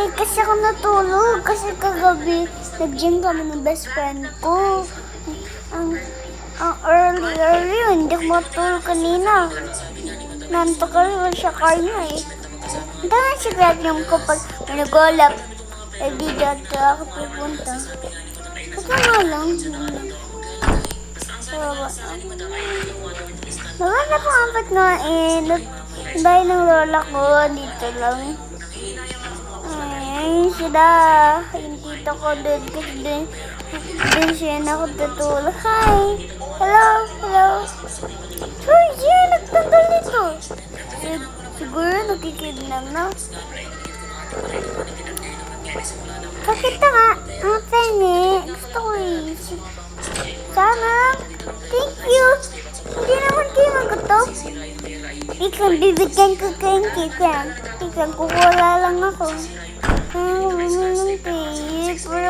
Late kasi ako natulog kasi kagabi nag-gym kami ng best friend ko. Ang early, hindi ako matulog kanina. Nanto ka rin siya kanya eh. Hindi nga sigurad yung kapag nag-olap, di dito ako pupunta. Ito nga lang. Maganda po apat nga bahay ng lola ko, dito lang. Ay, sila. Yung tito ko doon kasi doon siya nakatutulog. Hi! Hello! Uy, siya nagtanggal nito. Siguro nakikidnap na. Pakita nga. Ang pengi. Gusto ko eh. Sana. Thank you. Hindi naman kayo magutom. Ikang bibigyan ko kayong kikan. Ikang kukuha lang ako. Pero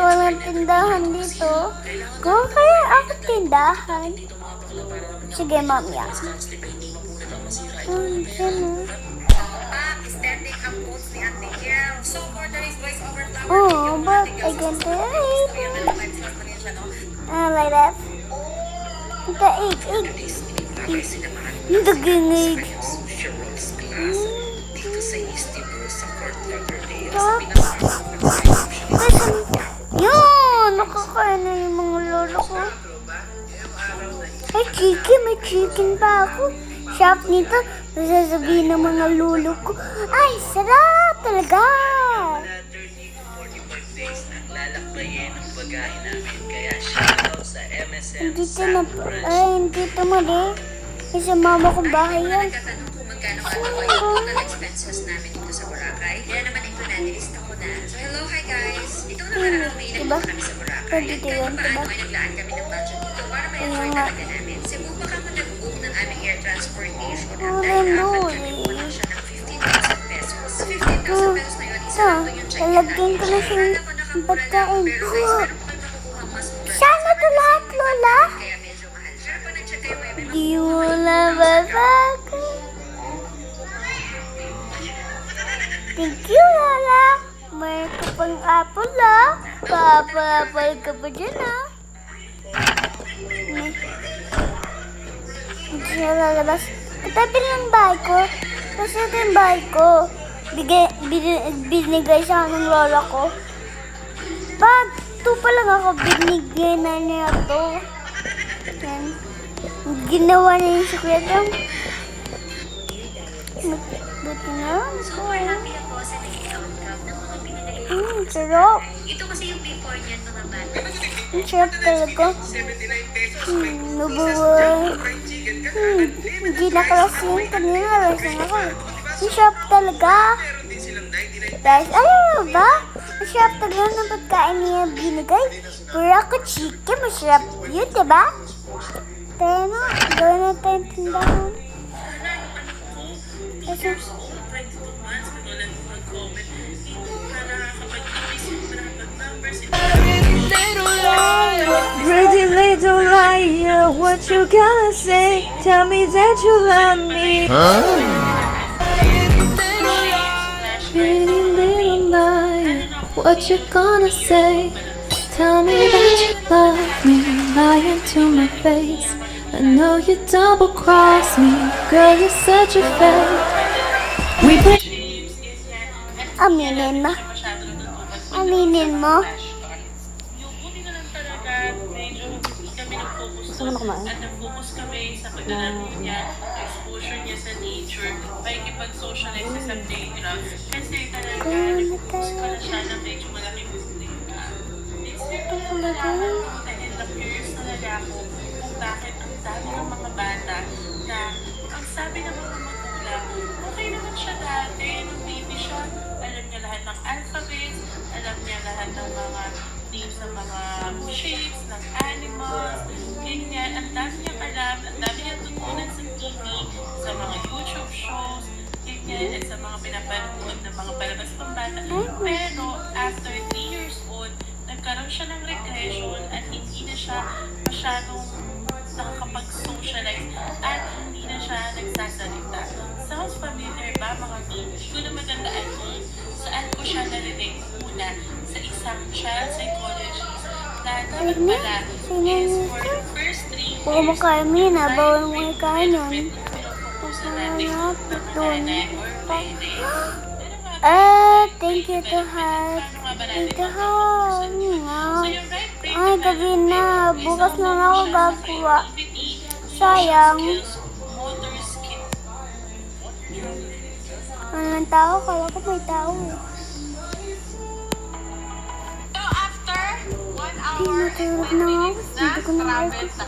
walang tindahan dito. Kung kaya ako tindahan. Sige, mamaya. Oh, but I can do it. Like that. Ito, egg. Naging egg. Yun! Nakakain na yung mga lolo ko. May chicken pa ako. Shop nito, nasasabihin ng mga lolo ko. Ay, sarap talaga! Dito mali. Isa mama ko bahay yan. Expenses namin dito sa Boracay. Kaya naman ito na, nilista ko na. So hello, hi guys! Ito naman ang mainit Diba? kami sa Boracay. Dito yun, diba? Ay naglaan kami ng budget dito para ma-enjoy talaga namin. Cebu pa kami nag-book ng aming air transportation. Dahil apat kami kulang siya ng 15,000 pesos. 15,000 pesos na yun, isa lang to yung check-in Lalagyan ko na natin. siyang Pero pagkain. guys, meron po kayo makukuha mas mura. Sana to lahat, Lola? Kaya medyo mahal siya. Pag nag-check kayo, may Di mo na babag. Thank you, Lola. May kapang apple, ah. Papa-apple ka pa dyan, ah. Hindi siya lalabas. Katabi ng bahay ko. Kasi ito yung bahay ko. Binigay sa akin ng lola ko. Pag ito pa lang ako, binigay na niya ito. Yan. Ginawa niya yung sikreto. Buti na. Sarap. ito kasi yung before niyan mga bata. Ang sarap talaga. Nabuhay. Hindi nakalasin. Kanina nalasin ako. Ang sarap talaga. Guys, alam mo ba? Ang sarap talaga ng pagkain niya binigay. Pero ako chicken, masarap yun, diba? Tayo na, gawin na tayong tindahan. Kasi, Pretty little liar, what you gonna say? Tell me that you love me. Pretty little liar, what you gonna say? Tell me that you love me, lying to my face. I know you double cross me, girl, you're such a fake. We play. aminin mo. Aminin mo. Gusto mo na kumain? At nag-focus kami sa paglalaro niya, exposure niya sa nature, pakikipag-socialize siya sa playground. Kasi talaga, nag-focus ko na siya na medyo malaking building ka. Dahil na-curious talaga ako kung bakit ang dami ng mga bata na ang sabi ng mga magulang, okay naman siya dati, nung baby siya, alam niya lahat ng alphabets, alam niya lahat ng mga names ng mga shapes, ng animals, ganyan. Ang dami niyang alam, ang dami niyang tutunan sa TV, sa mga YouTube shows, ganyan, at sa mga pinapanood ng mga palabas pang bata. Pero, after 3 years old, nagkaroon siya ng regression at hindi na siya masyadong nakakapag-socialize at hindi na siya nagsasalita. Sounds familiar ba mga teens? Hindi ko na magandaan kung saan ko siya narinig sa isang child psychologist na dapat Alam niya, pala sino is yun? for the first 3 Huwag mo kainin ha, bawal mo ikain yun. Pinuproposa natin ng nanay or pwede. Thank you to heart. Thank you heart. So yung right brain Ay, gabi na. Bukas na lang ako gagawa. Sayang. motor skill. Ano ng tao? Kala ko may tao. So, after 1 Hindi, hour natulog and 10 na ako. minutes na Hindi ko na travel ako. na.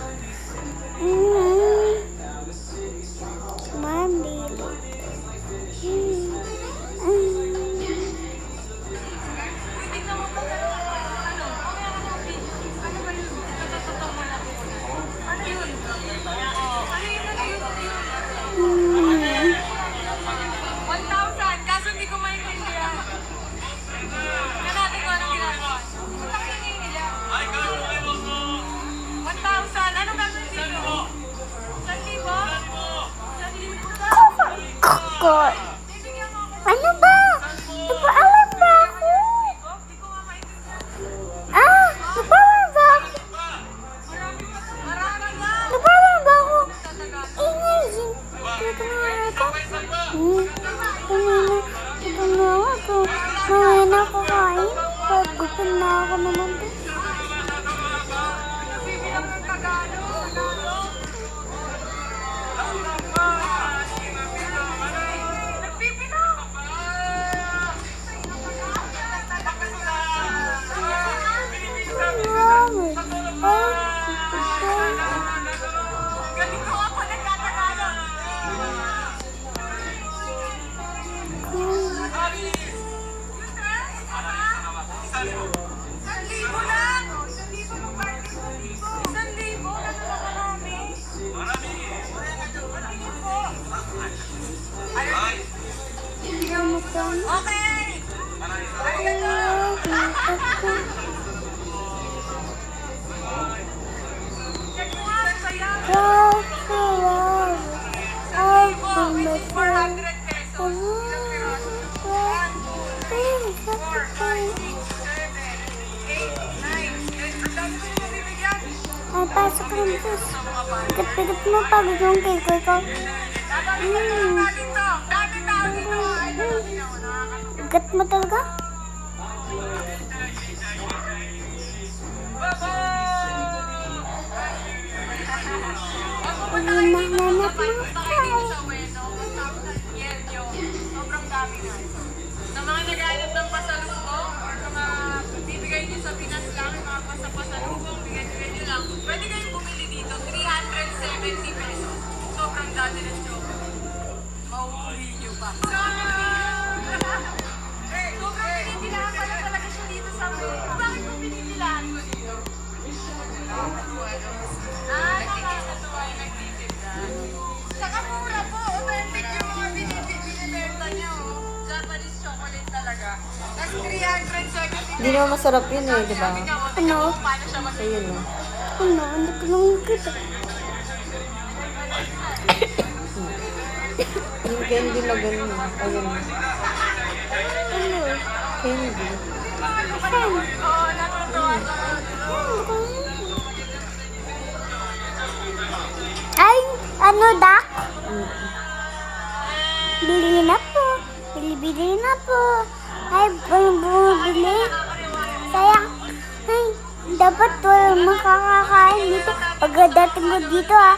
Mambili. Kaso hindi ko maintindihan. Tingnan natin kung anong ginagawa. Punta ka na nila. 1,000. Anong gagawin dito? 1,000? 1,000? Kakot. Bibigyan mo ako. Ano ba? Napaalam ba ako? Hindi ko nga maintindihan. Napaalam ba ako? Marami na. Napaalam ba ako? Tatagal. Ingay. Dito na ako. Ito na ako. Mamaya na ako kain. Pagupin na ako naman. Bibilang ng Tagalog. Nagbibilang. Galing ko ako nagtatagalog. Isang libo lang. Isang libo ng party. Isang libo. Ano na marami? Tingin po. Okay. Check mo nga. Sayang. 400 pesos. Ilang piraso? 1, 2, 3, 4, 5, 6, 7, 8, 9, 10. Ang dami ko yung mabibigyan. Ay, pasok lang ito. Pigat-pigat mo pagod yung cake ko. Babalik natin to. Dami tao dito. Ay, dami na ako. Nakakatuwa. Pigat mo talaga? Pag pumunta kayo dito, punta kayo dito sa Ueno. 1,000 yen yun. Sobrang dami na. Sa mga naghahanap ng pasalubong or mga bibigay nyo sa Pinas lang, yung mga pasalubong, bigay nyo lang. Pwede kayong bumili dito, 370 pesos. Sobrang dami ng chocolate. Mauuli nyo pa. Sobrang pinipilahan pala talaga siya dito sa Ueno. Bakit mo pinipilahan mo dito? Nakakatuwa yung nagtitinda. Saka mura po. Authentic yung mga binibenta niya, oh. Japanese chocolate talaga. Tapos 370. Hindi naman masarap yun eh, di ba? Ano? Paano siya masarap? Ayun oh. Ano? Hindi ko lang nakita. Yung candy na ganun eh. Ayun oh. Ano? Candy. Saan? Oo, natutuwa ka. Ay, ano, Dak? Mm. Bili na po. Bili na po. Ay, bumibili. Sayang. Ay, dapat walang makakakain dito. Pagdating ko dito, ha?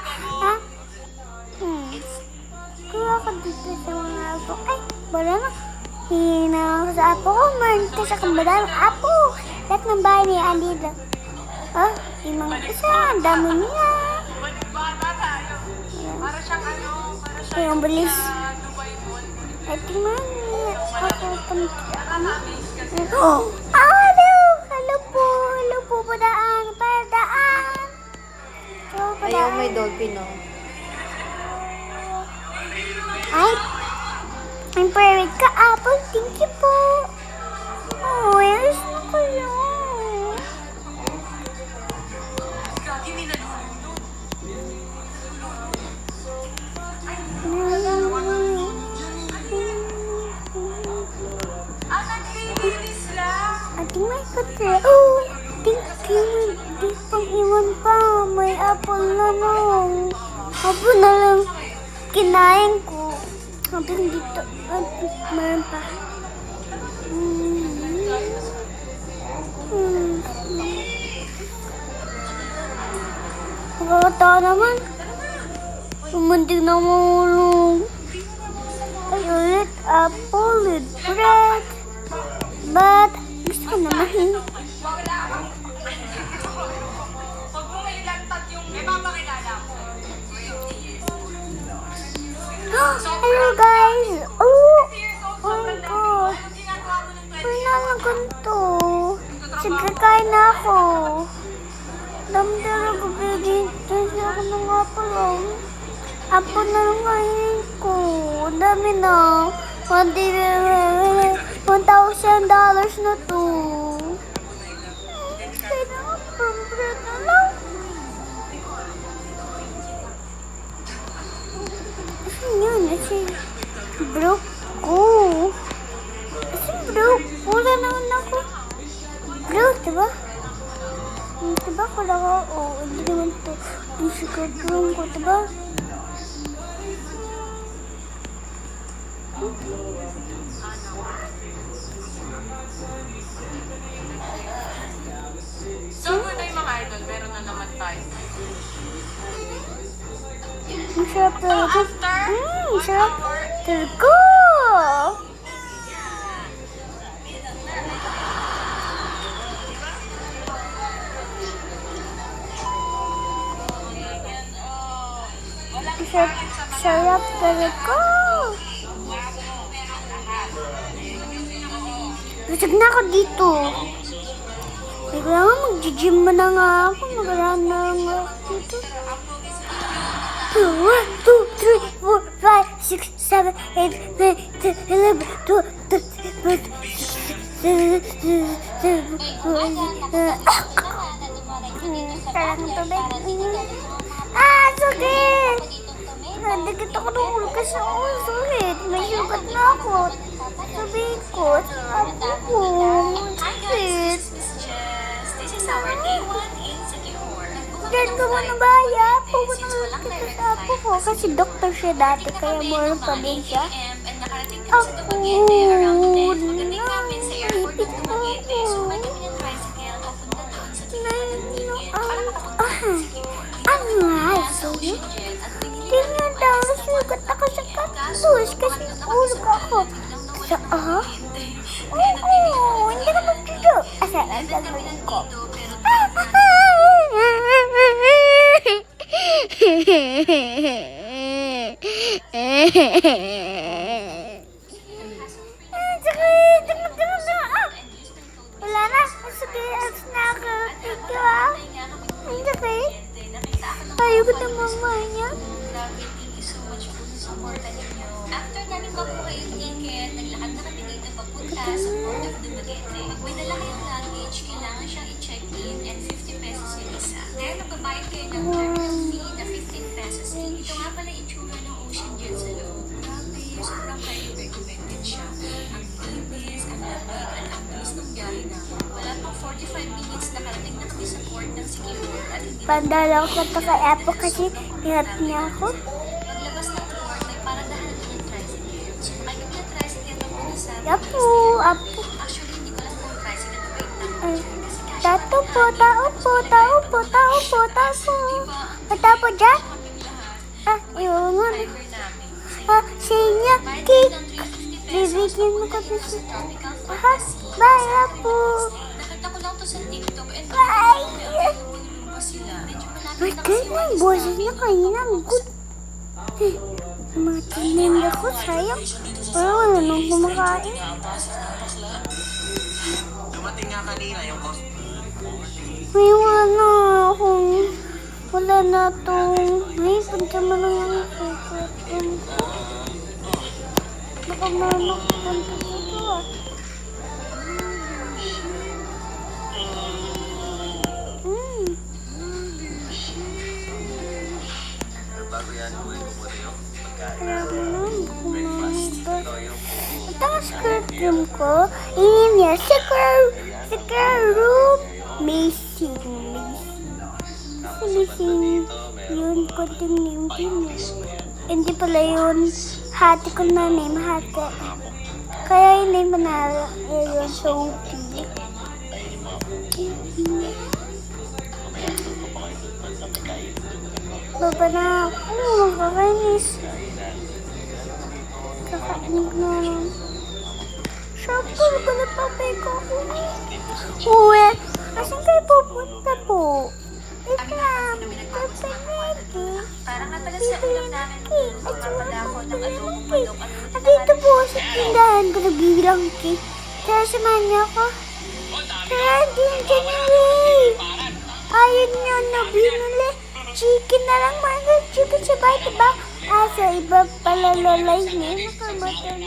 Kuha ko dito sa mga apo. Ay, wala na. Hingin na ako sa apo ko. Man, kasi kambala ng apo. Lahat ng bahay ni Alida. Limang isa. Ang dami niya. Bata tayo. Para siyang ano, para siyang Ay, ang bilis. Dubai Mall. Ay, tingnan niya. Ako, Nakaka-amaze kasi. Hello po, padaan. Hello, Ayaw padaan. may dolphin oh. Ay, ang private ka, Apple. Thank you po. Oh, ayos na ko yun. Gagi, may nalulunod. Naglilinis lang. Tingnan ko te. Oh, thank you. Di pang iwan pa. May apple na lang. Apple na lang. Kinain ko. Habang dito. Meron pa. Nakakatawa naman. Umuntik na mahulog. Ay ulit apple with bread. But, gusto ko naman. Huwag mo ilantad yung ipapakilala ko. Hello guys! Oh! Oh my God! Anong ginagawa mo ng 20? Wala na ganito. Sige, kain na ako. Dami talaga bigay. Kasi ako na nga pala. Apo na lang kainin ko. Dami na. $1,000 na to. Kaya na ako, pambret na lang. Asan yun? Asan broke ko? Asan broke? Wala naman ako. Broke, diba? Diba ko lang ako? Oo, hindi naman to. Yung secret room ko, diba? So, good day mga idol. Meron na naman tayo. Ang sarap talaga. Sarap talaga. Sarap talaga. Busog na ako dito. Kailangan mag-gym mo na nga ako. Mag-run na nga ako dito. 1, 2, 3, 4, 5, 6, 7, 8, 9, 10, 11, 12, Sarang tubig. Sakit! Nandikit ako ng ulo kasi ako sakit. May sugat na ako. Sabi ko, sa apo ko. Sakit. This is our day 1 in Sikihor. Diyan ko mo na baya. Pumunta kita sa apo ko. Kasi doktor siya dati, kaya meron pa din siya. And nakarating kami sa Dumaguete around 10. Pagdating namin sa airport ng Dumaguete, sumakay kami ng tricycle papunta doon sa ticket para makapunta sa Sikihor. Ano nga, sorry? Tingnan daw, sugat ako sa katus kasi ulog ako. Sa Oo, hindi ka magtudo. Asa, ang gagawin ko. Wala na, sakit na ako. Thank you ah. Ang sakit. Ayaw ko na mamaya. Grabe, thank you so much po sa support ninyo. After namin makuha yung ticket, naglakad na kami dito papunta sa Port of Dumaguete. May dala kayong luggage, kailangan siyang i-check-in and 50 pesos yung isa. Then, magbabayad kayo ng terminal fee na 15 pesos each. Ito nga pala itsura ng Ocean Jet sa loob. Grabe, sobrang highly recommended siya. Ang linis, ang lamig, ang bilis ng biyahe na. Wala pang 45 minutes nakarating na kami sa port ng Sikihor at hindi Pandala ko ito kay Apo kasi hirap niya ako. paglabas ng port, may paradahan na ng tricycle. So, makikita ng tricycle na muna sa Apo, Apo. Actually, hindi ko lang kung tricycle na wait lang. Ay, Kasi cash Tato po, tao po, tao po, tao po, tao po. Tao po dyan? Yun nga. driver namin. Sa inyo, cake. Bibigyan mo ko sa bye, Apo. Nakita ko lang to sa TikTok and Bye. pa sila. Medyo malapit Ay, na kasi ganyan yung boses niya kanina. Ang good. Matinin ako, sayang. Pero wala nang kumakain. Dumating nga kanina yung May wala na akong... Wala na itong... May punta mo lang yung sukat. Baka manok punta ko ito ah. bago yan, kunin ko muna yung pagkain. Kaya mo lang, kumain ba? Ito yung Ito ang skirt room ko. Inim niya, secret room. Missing. Missing. Yun, konting name din. Hindi pala yun. Hati ko na name, hati. Kaya yung name na yun, Sophie. Baba na ako. Kakainis. Kakain na. Siyempre, wala pa ko ako. Uwe, asan kayo pupunta po? Wait lang. Pagpapalagi. Para nga pala sa ulam namin, magluluto nga pala ako ng adobong manok at Dito po sa tindahan ko nagbilang cake. Kaya samahan niyo ako. Kaya din January. Ayun niyo na binili. Chicken na lang mga chicken sa bahay, diba? Sa iba pala lalay niya. Nakamatan.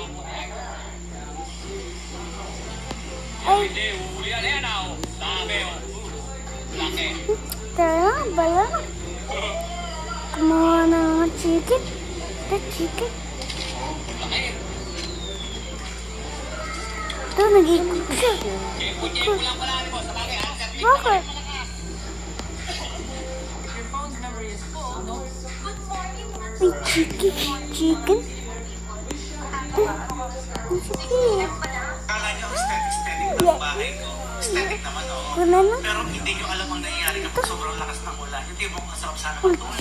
Ay. Tara, bala. Kumuha na mga chicken. The chicken. Ito, nag-ikot siya. Bakit? May chicken. Ang chicken. Kala niyo aesthetic ng bahay ko. Aesthetic naman, oo. Kuna na. Pero hindi niyo alam ang nangyayari kapag sobrang lakas ng ulan. Hindi mo kasarap sana matulog.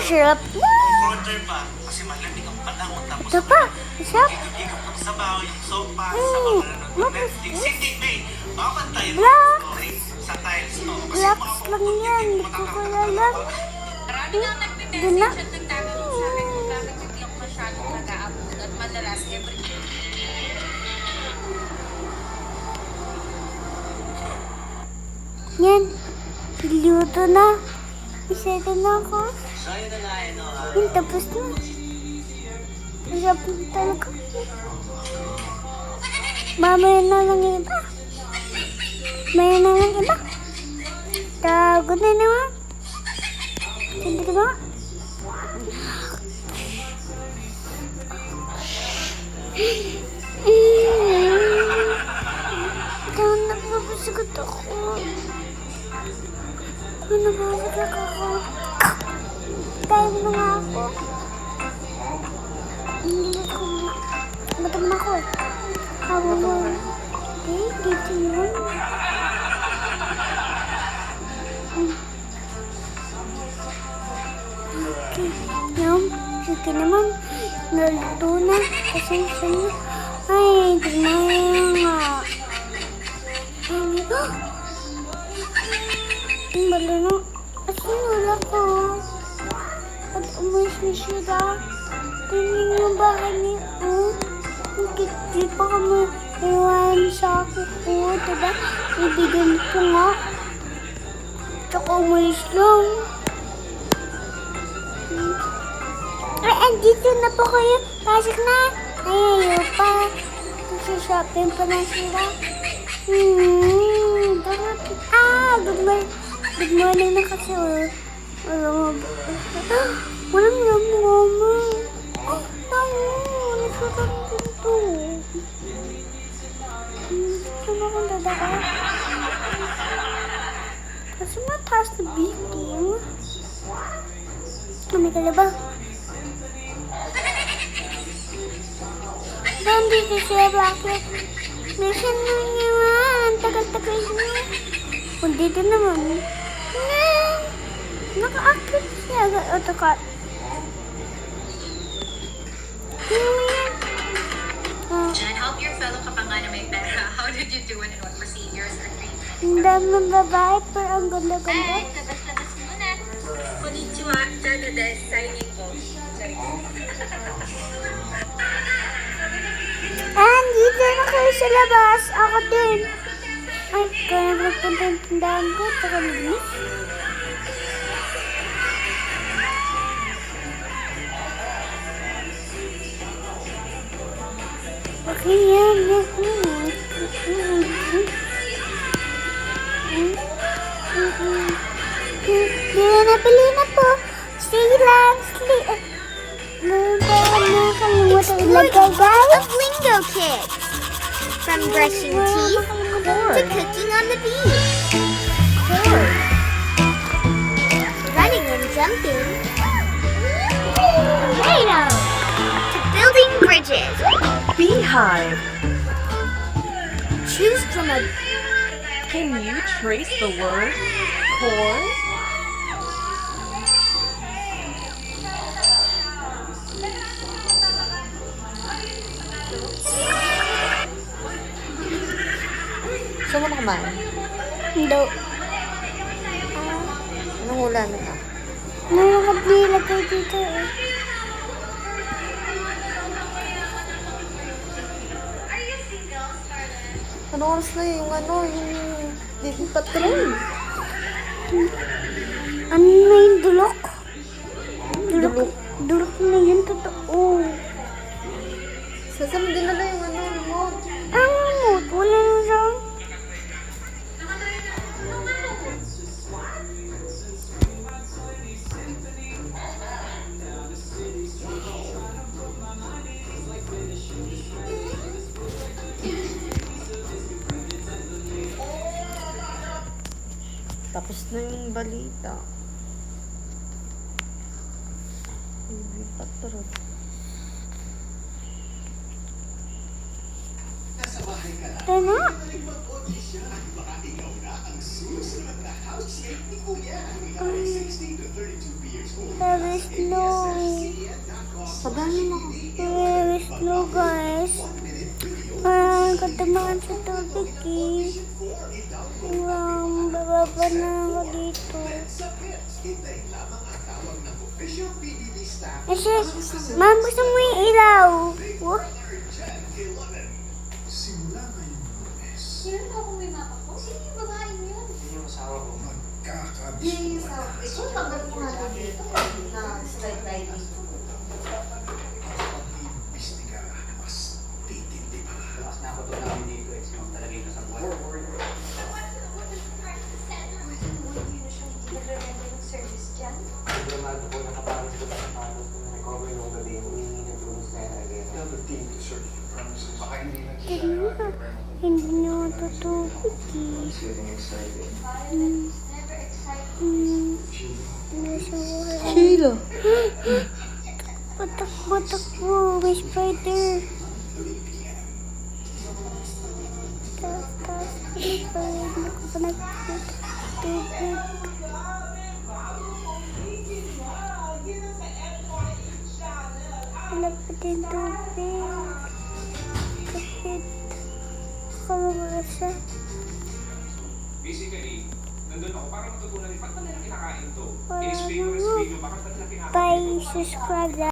Sarap na. Frontier pa, kasi malamig ang panahon. Tapos Ito pa. Sarap. ikot-ikot ng sabaw, yung sofa, sa mga nanonood ng Netflix. Hindi, babe. Mapantayin mo Black. yung story sa tiles to. Kasi Relax lang yan. Hindi ko kailangan. Marami nga Doon na. nagme-message at nagtatanong sa akin kung bakit hindi ako masyadong nag-a-upload at madalas every Yan. Piluto na. Iseda na ako. So, yun na nga, no? Yun, tapos na. Sarap na talaga. Mamaya na lang iba. Mamaya na lang iba. Tago na naman. Hindi ka ba? Ikaw nagpapasagot ako. Ikaw nagpapasagot ako. Tayo na nga ako. Hindi ko. Matam ako eh. Hawa mo. Okay, dito yun. Okay. Yung, sige naman. Naluto na. Pasensya na. Ay, dumaya nga. Ay, ang bala na. Asan wala ko? At umalis na siya. Tingin yung bahay niya. Di pa kami iwan sa ako ko. Diba? Ibigyan ko nga. Tsaka umalis lang. Ay, andito na po kayo. Pasok na. Ay, ayaw pa. Shopping pa na sila. Good morning na kasi. Walang mama. Nagsutan dito. Dito na akong dadaan. Kasi mataas na biking. May kalaba. Nandito siya, bakit? Nasaan na naman? Ang tagal-tagal niya. Kung dito naman. Naka-akit siya. Otokat. Jen, help your fellow kapangana may pera. How did you do it and what procedures or treatment? Ang daming babae, pero ang ganda-ganda. Ay, labas-labas muna. Konnichiwa, Chana des, signing ko. Dito na kayo sa labas. Ako din. Ay, kaya nagpunta yung tindahan ko. Taka linis. Okay, yan. Bili na po. Stay lang. Nakalimutan ilagay, guys. Lingo Kid. from brushing teeth to cooking on the beach. Running and jumping. Tornado. To building bridges. Beehive. Choose from a Can you trace the word core? Gusto mo na kumain? Hindi. Anong ulam ito? Nakakabila ko dito eh. Anong oras na yung yung patrol? Ano na yung dulok? Dulok na yun, totoo. Saan mo dinala yung remote? Ang remote, wala na siya. Tapos na yung balita. Baby patrol. Ito na. Very slow. Padami mo. Very slow, guys. Parang katamaan sa tubig eh. Wow, bababa na ako dito. Kasi, ma'am, gusto mo yung ilaw. What? Sino mo kung may mapa po? Sino yung babae yun? Yung asawa ko. Ikaw, tanggap mo nga dito. Na slide lighting. Lakas na ako to namin dito eh. Sino talaga yung nasa buhay. Nagre-render ng service dyan. Programado po nakapagod ko sa paano kung recover yung gabi. Humingi ng tulong sa kanya. Baka hindi na Hindi na matutubig eh. Never excited. Hindi siya wala. Sheila. Batak-batak po, may spider. Taas, hindi ko pa nagtutubig. Wala pa din tubig. Kapit. Kalawala siya. Basically, nandun ako para matutunan, ba't ba nila kinakain to? Wala In-spray ko, na. bakit ba nila kinakain? Bye, subscribe.